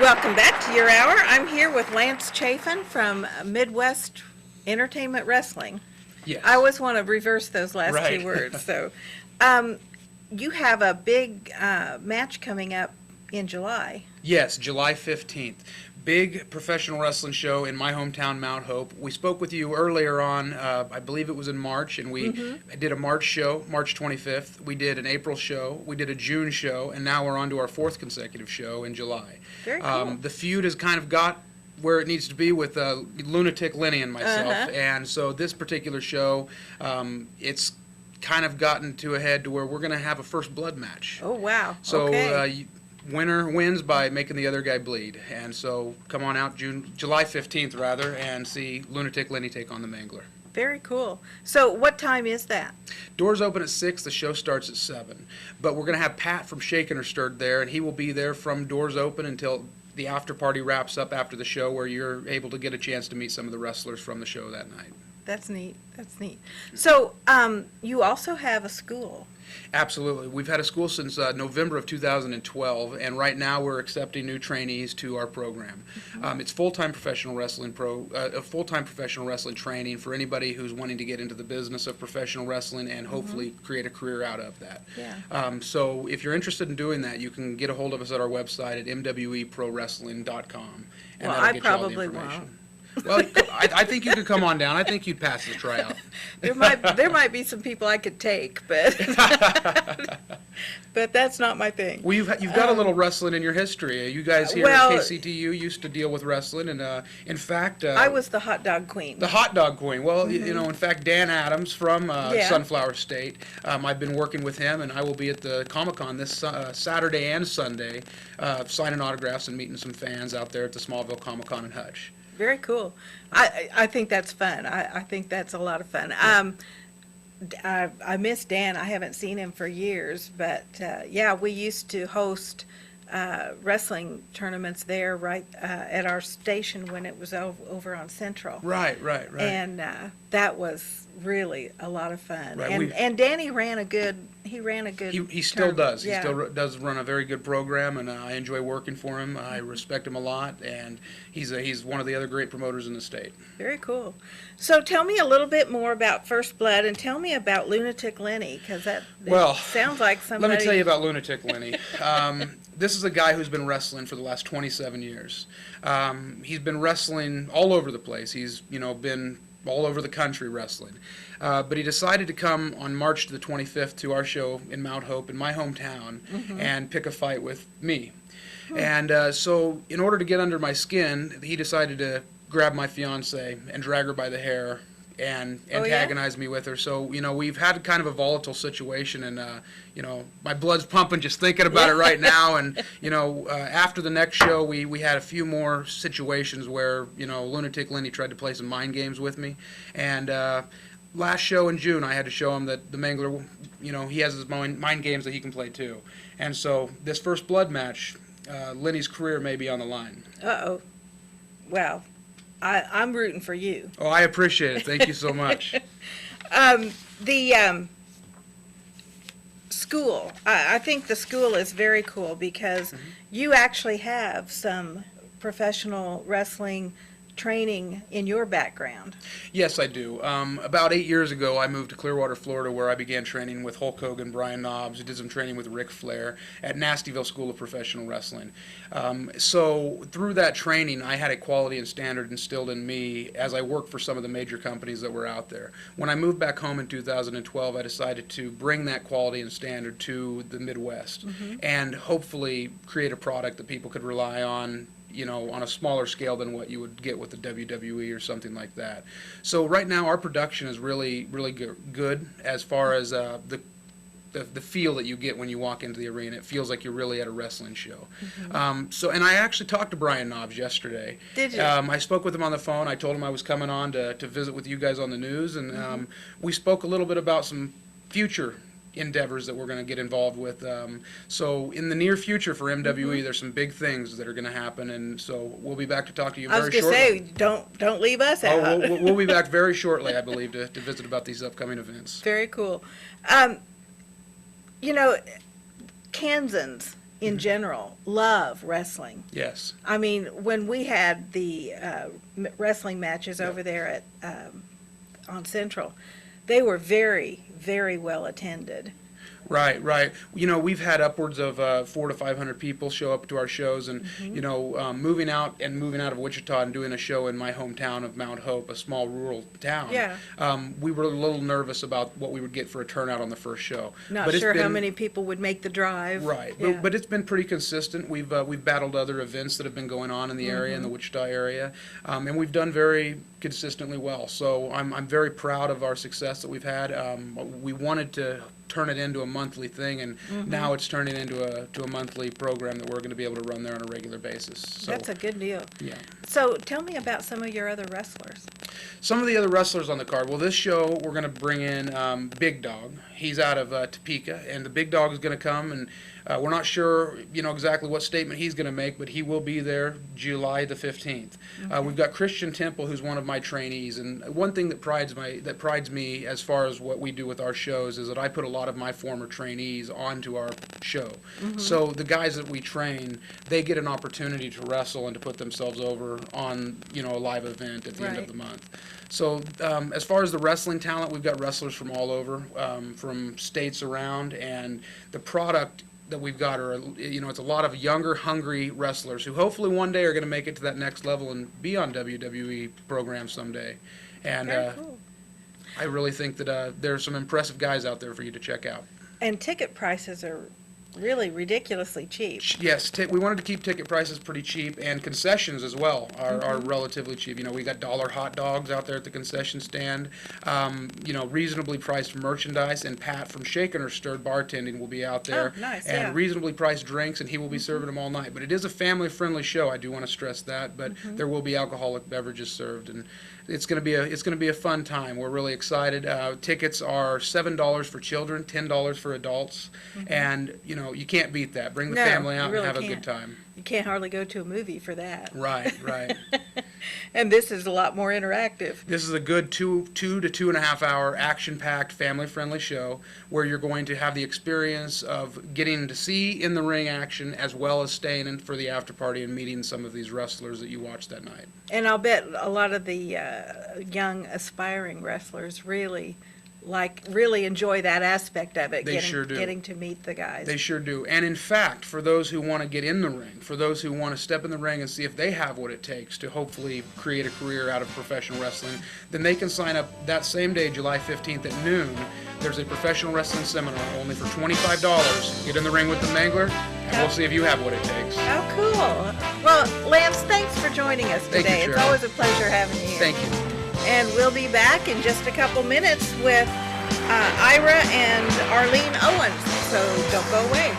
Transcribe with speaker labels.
Speaker 1: Welcome back to your hour. I'm here with Lance Chaffin from Midwest Entertainment Wrestling.
Speaker 2: Yes.
Speaker 1: I always want to reverse those last
Speaker 2: Right.
Speaker 1: two words. So, you have a big match coming up in July.
Speaker 2: Yes, July 15th. Big professional wrestling show in my hometown, Mount Hope. We spoke with you earlier on, I believe it was in March, and we did a March show, March 25th. We did an April show, we did a June show, and now we're on to our fourth consecutive show in July.
Speaker 1: Very cool.
Speaker 2: The feud has kind of got where it needs to be with Lunatic Lenny and myself, and so this particular show, it's kind of gotten to a head to where we're going to have a first blood match.
Speaker 1: Oh, wow.
Speaker 2: So
Speaker 1: okay.
Speaker 2: Winner wins by making the other guy bleed. And so come on out July 15th, rather, and see Lunatic Lenny take on the Mangler.
Speaker 1: Very cool. So what time is that?
Speaker 2: Doors open at 6, the show starts at 7. But we're going to have Pat from Shaken or Stirred there, and he will be there from doors open until the after party wraps up after the show, where you're able to get a chance to meet some of the wrestlers from the show that night.
Speaker 1: That's neat. That's neat. So you also have a school.
Speaker 2: Absolutely. We've had a school since November of 2012, and right now we're accepting new trainees to our program. It's full-time professional wrestling full-time professional wrestling training for anybody who's wanting to get into the business of professional wrestling and hopefully create a career out of that.
Speaker 1: Yeah.
Speaker 2: So if you're interested in doing that, you can get a hold of us at our website at MWEProWrestling.com. And
Speaker 1: Well,
Speaker 2: that'll
Speaker 1: I
Speaker 2: get you all the
Speaker 1: probably
Speaker 2: information.
Speaker 1: won't.
Speaker 2: Well, I think you could come on down. I think you'd pass the tryout.
Speaker 1: There might be some people I could take, but but that's not my thing.
Speaker 2: Well, you've got a little wrestling in your history. You guys here
Speaker 1: well,
Speaker 2: at KCTU used to deal with wrestling, and in fact,
Speaker 1: I was the hot dog queen.
Speaker 2: the hot dog queen. Well, you know, in fact, Dan Adams from
Speaker 1: Yeah.
Speaker 2: Sunflower State. I've been working with him, and I will be at the Comic-Con this Saturday and Sunday, signing autographs and meeting some fans out there at the Smallville Comic-Con in Hutch.
Speaker 1: Very cool. I think that's fun. I think that's a lot of fun. I miss Dan. I haven't seen him for years, but yeah, we used to host wrestling tournaments there right at our station when it was over on Central.
Speaker 2: Right.
Speaker 1: And that was really a lot of fun.
Speaker 2: Right,
Speaker 1: And Danny ran a good. He
Speaker 2: still does.
Speaker 1: Yeah.
Speaker 2: He still does run a very good program, and I enjoy working for him. I respect him a lot, and he's one of the other great promoters in the state.
Speaker 1: Very cool. So tell me a little bit more about First Blood, and tell me about Lunatic Lenny, because it sounds like somebody.
Speaker 2: Let me tell you about Lunatic Lenny. This is a guy who's been wrestling for the last 27 years. He's been wrestling all over the place. He's been all over the country wrestling. But he decided to come on March the 25th to our show in Mount Hope, in my hometown, and pick a fight with me. And so in order to get under my skin, he decided to grab my fiance and drag her by the hair and antagonize me with her. So, we've had kind of a volatile situation, and, my blood's pumping just thinking about it right now. And, after the next show, we had a few more situations where, Lunatic Lenny tried to play some mind games with me. And last show in June, I had to show him that the Mangler, he has his mind games that he can play too. And so this first blood match, Lenny's career may be on the line.
Speaker 1: Uh-oh. Well, I'm rooting for you.
Speaker 2: Oh, I appreciate it. Thank you so much.
Speaker 1: The school, I think the school is very cool because you actually have some professional wrestling training in your background.
Speaker 2: Yes, I do. About 8 years ago, I moved to Clearwater, Florida, where I began training with Hulk Hogan, Bryan, did some training with Ric Flair at Nastyville School of Professional Wrestling. So through that training, I had a quality and standard instilled in me as I worked for some of the major companies that were out there. When I moved back home in 2012, I decided to bring that quality and standard to the Midwest and hopefully create a product that people could rely on, on a smaller scale than what you would get with the WWE or something like that. So right now our production is really good as far as the feel that you get when you walk into the arena. It feels like you're really at a wrestling show. And I actually talked to Bryan yesterday.
Speaker 1: Did you?
Speaker 2: I spoke with him on the phone. I told him I was coming on to visit with you guys on the news, and we spoke a little bit about some future endeavors that we're going to get involved with. So in the near future for MWE, there's some big things that are going to happen, and so we'll be back to talk to you very shortly.
Speaker 1: I was going to say, don't leave us out.
Speaker 2: Oh, we'll be back very shortly, I believe, to visit about these upcoming events.
Speaker 1: Very cool. Kansans, in general love wrestling.
Speaker 2: Yes.
Speaker 1: I mean, when we had the wrestling matches over there at on Central, they were very, very well attended.
Speaker 2: Right, right. You know, we've had upwards of 400 to 500 people show up to our shows, and you know, moving out of Wichita and doing a show in my hometown of Mount Hope, a small rural town.
Speaker 1: Yeah.
Speaker 2: We were a little nervous about what we would get for a turnout on the first show.
Speaker 1: Not
Speaker 2: But it's
Speaker 1: sure how
Speaker 2: been-
Speaker 1: many people would make the drive.
Speaker 2: Right,
Speaker 1: Yeah.
Speaker 2: but it's been pretty consistent. We've battled other events that have been going on in the area, in the Wichita area, and we've done very consistently well. So I'm very proud of our success that we've had. We wanted to turn it into a monthly thing, and now it's turning into a monthly program that we're going to be able to run there on a regular basis. So,
Speaker 1: That's a good deal.
Speaker 2: yeah.
Speaker 1: So tell me about some of your other wrestlers.
Speaker 2: Some of the other wrestlers on the card. Well, this show we're going to bring in Big Dog. He's out of Topeka, and the Big Dog is going to come, and we're not sure, you know, exactly what statement he's going to make, but he will be there July the 15th. We've got Christian Temple, who's one of my trainees, and one thing that prides me as far as what we do with our shows is that I put a lot of my former trainees onto our show. So the guys that we train, they get an opportunity to wrestle and to put themselves over on, you know, a live event at the end of
Speaker 1: Right.
Speaker 2: the month. So as far as the wrestling talent, we've got wrestlers from all over, from states around, and the product that we've got are, you know, it's a lot of younger, hungry wrestlers who hopefully one day are going to make it to that next level and be on WWE programs someday. And
Speaker 1: Very cool.
Speaker 2: I really think that there's some impressive guys out there for you to check out.
Speaker 1: And ticket prices are really ridiculously cheap.
Speaker 2: Yes, we wanted to keep ticket prices pretty cheap, and concessions as well are relatively cheap. You know, we got dollar hot dogs out there at the concession stand. You know, reasonably priced merchandise, and Pat from Shaken or Stirred Bartending will be out there.
Speaker 1: Oh, nice,
Speaker 2: and
Speaker 1: yeah.
Speaker 2: reasonably priced drinks, and he will be serving them all night. But it is a family-friendly show. I do want to stress that. But there will be alcoholic beverages served, and it's going to be a fun time. We're really excited. Tickets are $7 for children, $10 for adults, and you know, you can't beat that. Bring the
Speaker 1: No,
Speaker 2: family
Speaker 1: you
Speaker 2: out
Speaker 1: really
Speaker 2: and have a
Speaker 1: can't.
Speaker 2: good time.
Speaker 1: You can't hardly go to a movie for that.
Speaker 2: Right, right.
Speaker 1: And this is a lot more interactive.
Speaker 2: This is a good two to 2.5 hour action-packed, family-friendly show where you're going to have the experience of getting to see in the ring action as well as staying in for the after party and meeting some of these wrestlers that you watched that night.
Speaker 1: And I'll bet a lot of the young aspiring wrestlers really enjoy that aspect of it.
Speaker 2: They sure do.
Speaker 1: Getting to meet the guys.
Speaker 2: They sure do. And in fact, for those who want to get in the ring, for those who want to step in the ring and see if they have what it takes to hopefully create a career out of professional wrestling, then they can sign up that same day, July 15th at noon. There's a professional wrestling seminar only for $25. Get in the ring with the Mangler, and we'll see if you have what it takes.
Speaker 1: Oh, cool. Well, Lance, thanks for joining us
Speaker 2: Thank you,
Speaker 1: today. It's
Speaker 2: Cheryl.
Speaker 1: always a pleasure having you here.
Speaker 2: Thank you.
Speaker 1: And we'll be back in just a couple minutes with Ira and Arlene Owens. So don't go away.